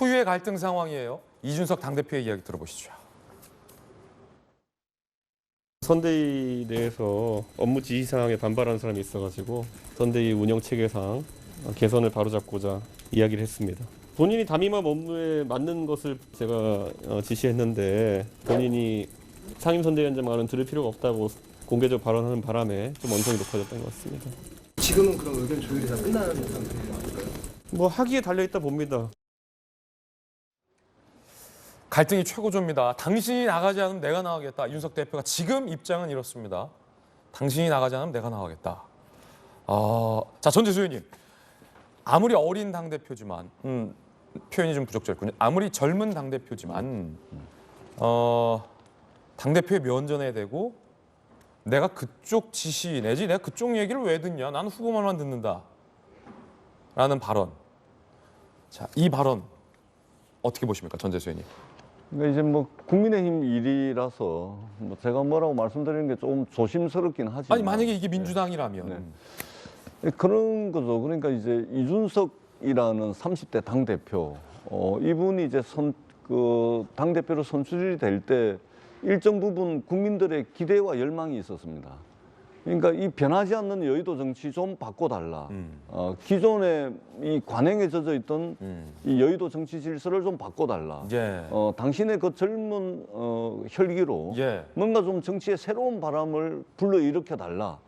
초유의 갈등 상황이에요. 이준석 당대표의 이야기 들어보시죠. 선대위 내에서 업무 지시 사항에 반발하는 사람이 있어가지고 선대위 운영 체계상 개선을 바로잡고자 이야기를 했습니다. 본인이 담임한 업무에 맞는 것을 제가 지시했는데 본인이 상임선대위원장 말은 들을 필요가 없다고 공개적으로 발언하는 바람에 좀 언성이 높아졌던 것 같습니다. 지금은 그럼 의견 조율이 다 끝나는 상태인가요? 뭐 하기에 달려있다 봅니다. 갈등이 최고조입니다. 당신이 나가지 않으면 내가 나가겠다. 이준석 대표가 지금 입장은 이렇습니다. 당신이 나가지 않으면 내가 나가겠다. 자, 전재수 의원님. 아무리 어린 당대표지만 표현이 좀 부적절했군요. 아무리 젊은 당대표지만 당대표에 면전해야 되고 내가 그쪽 지시 내지 내가 그쪽 얘기를 왜 듣냐. 나는 후보 말만 듣는다. 라는 발언. 자, 이 발언 어떻게 보십니까? 전재수 의원님. 그러니까 이제 뭐 국민의힘 일이라서 뭐 제가 뭐라고 말씀드리는 게 좀 조심스럽긴 하지만 아니 만약에 이게 민주당이라면 그런 거죠. 그러니까 이제 이준석이라는 30대 당 대표 이분이 이제 당 대표로 선출이 될 때 일정 부분 국민들의 기대와 열망이 있었습니다. 그러니까 이 변하지 않는 여의도 정치 좀 바꿔달라. 기존에 이 관행에 젖어 있던 이 여의도 정치 질서를 좀 바꿔달라. 예. 당신의 그 젊은 혈기로 예. 뭔가 좀 정치에 새로운 바람을 불러일으켜 달라.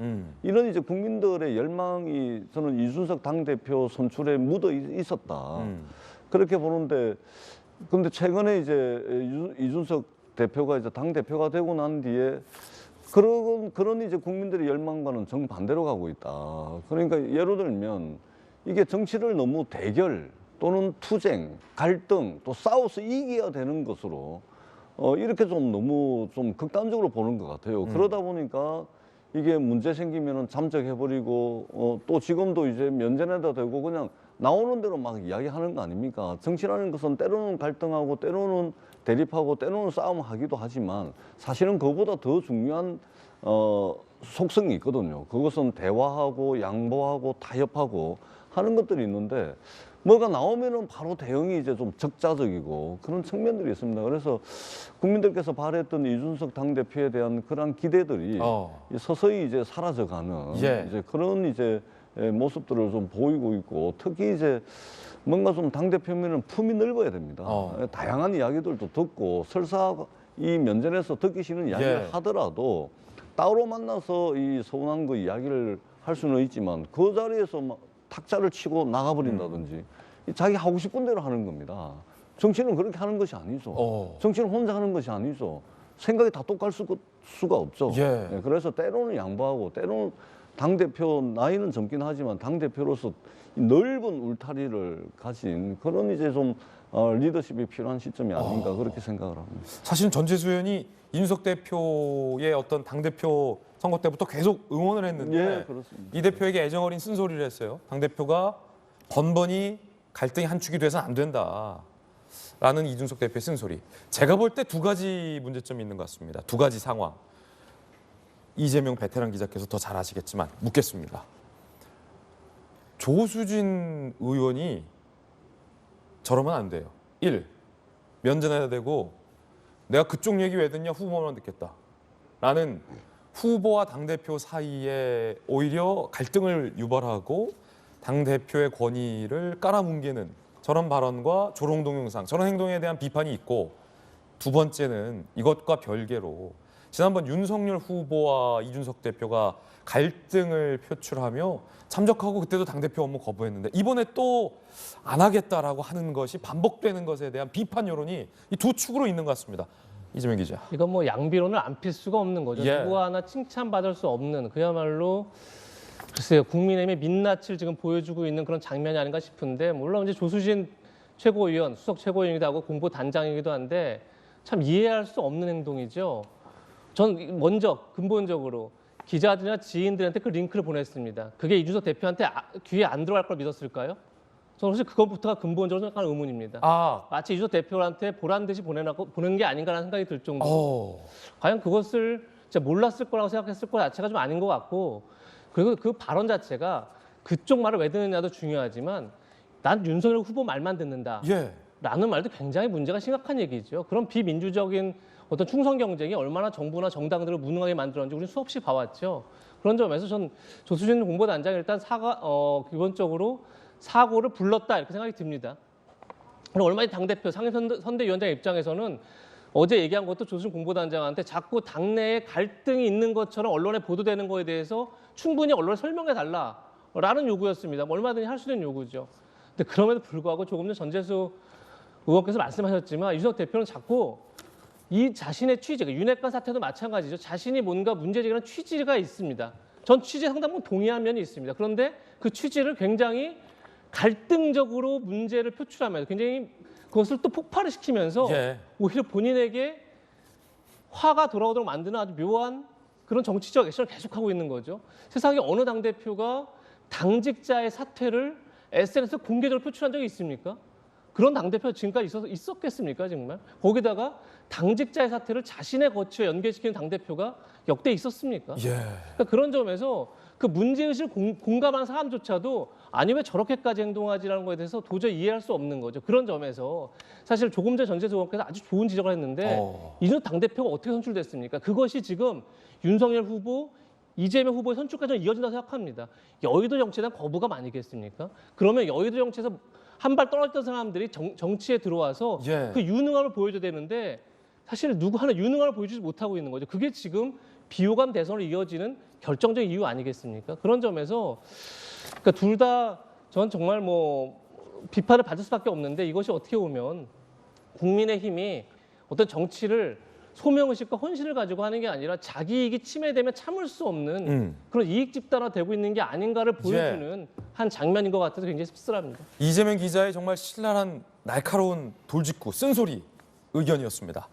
이런 이제 국민들의 열망이 저는 이준석 당대표 선출에 묻어 있었다. 그렇게 보는데 근데 최근에 이제 이준석 대표가 이제 당대표가 되고 난 뒤에 그런 이제 국민들의 열망과는 정반대로 가고 있다. 그러니까 예를 들면 이게 정치를 너무 대결 또는 투쟁, 갈등, 또 싸워서 이겨야 되는 것으로 이렇게 좀 너무 좀 극단적으로 보는 것 같아요. 그러다 보니까 이게 문제 생기면은 잠적해버리고 또 지금도 이제 면전에다 대고 그냥 나오는 대로 막 이야기하는 거 아닙니까? 정치라는 것은 때로는 갈등하고 때로는 대립하고 때로는 싸움하기도 하지만 사실은 그보다 더 중요한 속성이 있거든요. 그것은 대화하고 양보하고 타협하고 하는 것들이 있는데 뭐가 나오면은 바로 대응이 이제 좀 적자적이고 그런 측면들이 있습니다. 그래서 국민들께서 바랬던 이준석 당대표에 대한 그런 기대들이 서서히 이제 사라져가는 이제 그런 이제 모습들을 좀 보이고 있고 특히 이제 뭔가 좀 당대표면은 품이 넓어야 됩니다. 다양한 이야기들도 듣고 설사 이 면전에서 듣기 싫은 이야기를 하더라도 따로 만나서 이 서운한 그 이야기를 할 수는 있지만 그 자리에서 막 탁자를 치고 나가버린다든지 자기 하고 싶은 대로 하는 겁니다. 정치는 그렇게 하는 것이 아니죠. 정치는 혼자 하는 것이 아니죠. 생각이 다 똑같을 수가 없죠. 그래서 때로는 양보하고 때로는 당대표 나이는 젊긴 하지만 당대표로서 넓은 울타리를 가진 그런 이제 좀 리더십이 필요한 시점이 아닌가 그렇게 생각을 합니다. 사실은 전재수 의원이 이준석 대표의 어떤 당대표 선거 때부터 계속 응원을 했는데 이 대표에게 애정어린 쓴소리를 했어요. 당대표가 번번이 갈등이 한 축이 돼서는 안 된다라는 이준석 대표의 쓴소리. 제가 볼 때 두 가지 문제점이 있는 것 같습니다. 두 가지 상황. 이재명 베테랑 기자께서 더 잘 아시겠지만 묻겠습니다. 조수진 의원이 저러면 안 돼요. 1. 면전해야 되고 내가 그쪽 얘기 왜 듣냐 후보만 듣겠다. 라는 후보와 당대표 사이에 오히려 갈등을 유발하고 당대표의 권위를 깔아뭉개는 저런 발언과 조롱 동영상, 저런 행동에 대한 비판이 있고 두 번째는 이것과 별개로 지난번 윤석열 후보와 이준석 대표가 갈등을 표출하며 참석하고 그때도 당대표 업무 거부했는데 이번에 또 안 하겠다라고 하는 것이 반복되는 것에 대한 비판 여론이 이 두 축으로 있는 것 같습니다. 이재명 기자. 이건 뭐 양비론을 안 필 수가 없는 거죠. 누구 하나 칭찬받을 수 없는 그야말로 글쎄요. 국민의힘의 민낯을 지금 보여주고 있는 그런 장면이 아닌가 싶은데 물론 이제 조수진 최고위원, 수석 최고위원이기도 하고 공보단장이기도 한데 참 이해할 수 없는 행동이죠. 전 먼저 근본적으로 기자들이나 지인들한테 그 링크를 보냈습니다. 그게 이준석 대표한테 귀에 안 들어갈 걸 믿었을까요? 저는 사실 그것부터가 근본적으로 생각하는 의문입니다. 마치 이준석 대표한테 보란 듯이 보낸 게 아닌가라는 생각이 들 정도로 과연 그것을 진짜 몰랐을 거라고 생각했을 거 자체가 좀 아닌 것 같고 그리고 그 발언 자체가 그쪽 말을 왜 듣느냐도 중요하지만 난 윤석열 후보 말만 듣는다. 라는 말도 굉장히 문제가 심각한 얘기죠. 그런 비민주적인 어떤 충성 경쟁이 얼마나 정부나 정당들을 무능하게 만들었는지 우리는 수없이 봐왔죠. 그런 점에서 전 조수진 공보단장이 일단 기본적으로 사고를 불렀다 이렇게 생각이 듭니다. 그리고 얼마 전 당대표 상임선대위원장 입장에서는 어제 얘기한 것도 조수진 공보단장한테 자꾸 당내에 갈등이 있는 것처럼 언론에 보도되는 거에 대해서 충분히 언론에 설명해 달라라는 요구였습니다. 뭐 얼마든지 할 수 있는 요구죠. 근데 그럼에도 불구하고 조금 전 전재수 의원께서 말씀하셨지만 이준석 대표는 자꾸 이 자신의 취지, 윤핵관 사태도 마찬가지죠. 자신이 뭔가 문제 제기하는 취지가 있습니다. 전 취지에 상당 부분 동의한 면이 있습니다. 그런데 그 취지를 굉장히 갈등적으로 문제를 표출하면서 굉장히 그것을 또 폭발을 시키면서 예. 오히려 본인에게 화가 돌아오도록 만드는 아주 묘한 그런 정치적 액션을 계속하고 있는 거죠. 세상에 어느 당대표가 당직자의 사퇴를 SNS에 공개적으로 표출한 적이 있습니까? 그런 당대표가 지금까지 있었겠습니까, 정말? 거기다가 당직자의 사퇴를 자신의 거취에 연계시키는 당대표가 역대 있었습니까? 예. 그러니까 그런 점에서 그 문제의식을 공감하는 사람조차도 아니 왜 저렇게까지 행동하지라는 거에 대해서 도저히 이해할 수 없는 거죠. 그런 점에서 사실 조금 전 전재수 의원께서 아주 좋은 지적을 했는데 이준석 당대표가 어떻게 선출됐습니까? 그것이 지금 윤석열 후보, 이재명 후보의 선출까지 이어진다고 생각합니다. 여의도 정치에 대한 거부감 아니겠습니까? 그러면 여의도 정치에서 한 발 떨어졌던 사람들이 정치에 들어와서 예. 그 유능함을 보여줘야 되는데 사실 누구 하나 유능함을 보여주지 못하고 있는 거죠. 그게 지금 비호감 대선으로 이어지는 결정적인 이유 아니겠습니까? 그런 점에서 그러니까 둘 다 전 정말 뭐 비판을 받을 수밖에 없는데 이것이 어떻게 보면 국민의힘이 어떤 정치를 소명의식과 헌신을 가지고 하는 게 아니라 자기 이익이 침해되면 참을 수 없는 그런 이익 집단화 되고 있는 게 아닌가를 보여주는 한 장면인 것 같아서 굉장히 씁쓸합니다. 이재명 기자의 정말 신랄한 날카로운 돌직구, 쓴소리 의견이었습니다.